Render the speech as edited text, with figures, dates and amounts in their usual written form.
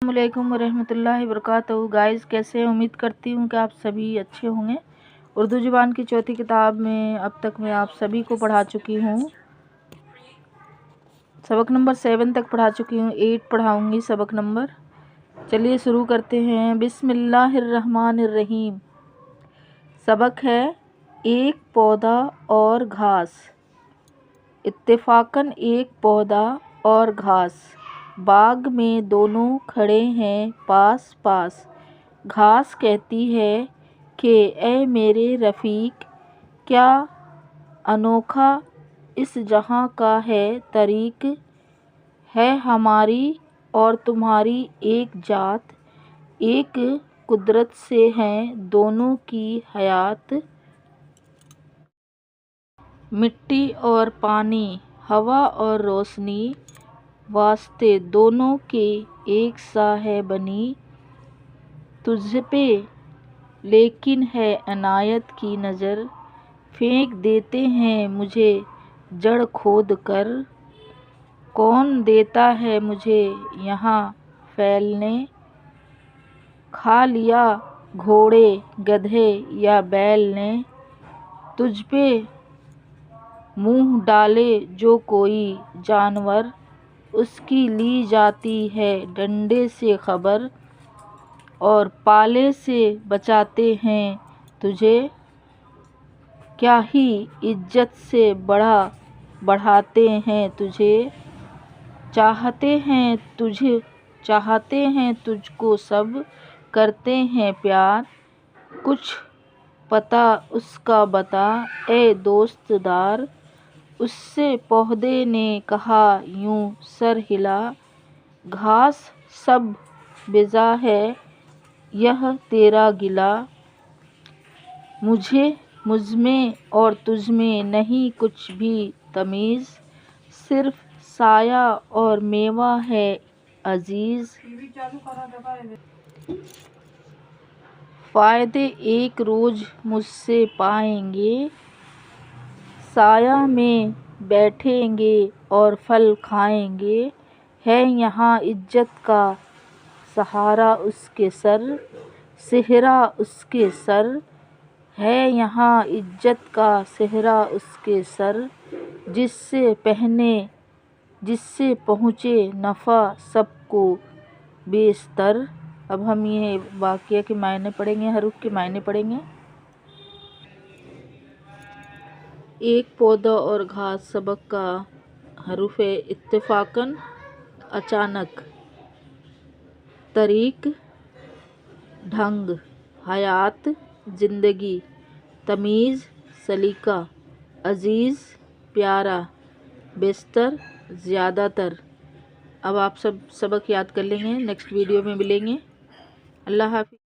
अस्सलाम वालेकुम वरहमतुल्लाहि वबरकातुहू। गाइस, कैसे हैं? उम्मीद करती हूँ कि आप सभी अच्छे होंगे। उर्दू ज़ुबान की चौथी किताब में अब तक मैं आप सभी को पढ़ा चुकी हूँ। सबक नंबर 7 तक पढ़ा चुकी हूँ। 8 पढ़ाऊँगी सबक नंबर। चलिए शुरू करते हैं। बिस्मिल्लाहिर्रहमानिर्रहीम। सबक है एक पौधा और घास। इत्तेफाकन एक पौधा और घास बाग में दोनों खड़े हैं पास पास। घास कहती है कि ए मेरे रफ़ीक, क्या अनोखा इस जहाँ का है तरीक़ है हमारी और तुम्हारी एक जात, एक कुदरत से हैं दोनों की हयात। मिट्टी और पानी, हवा और रोशनी, वास्ते दोनों के एक सा है बनी। तुझ पे लेकिन है इनायत की नज़र, फेंक देते हैं मुझे जड़ खोद कर। कौन देता है मुझे यहाँ फैलने, खा लिया घोड़े गधे या बैल ने। तुझ पे मुँह डाले जो कोई जानवर, उसकी ली जाती है डंडे से खबर। और पाले से बचाते हैं तुझे, क्या ही इज्जत से बढ़ाते हैं तुझे। चाहते हैं तुझको सब, करते हैं प्यार। कुछ पता उसका बता ए दोस्तदार। उससे पौधे ने कहा यूं सर हिला, घास सब बेजा है यह तेरा गिला। मुझमें और तुझमें नहीं कुछ भी तमीज़, सिर्फ साया और मेवा है अजीज़। फ़ायदे एक रोज़ मुझसे पाएंगे, साया में बैठेंगे और फल खाएंगे। है यहाँ इज्जत का सहारा उसके सर, सेहरा उसके सर। है यहाँ इज्जत का सेहरा उसके सर, जिससे पहुँचे नफ़ा सबको बेशतर। अब हम ये वाक़या के मायने पढ़ेंगे, हरूफ के मायने पढ़ेंगे। एक पौधा और घास सबक का हरूफ है इत्तेफाकन अचानक, तरीक़ ढंग, हयात ज़िंदगी, तमीज़ सलीका, अज़ीज़ प्यारा, बेशतर ज़्यादातर। अब आप सब सबक याद कर लेंगे। नेक्स्ट वीडियो में मिलेंगे। अल्लाह हाफ़िज़।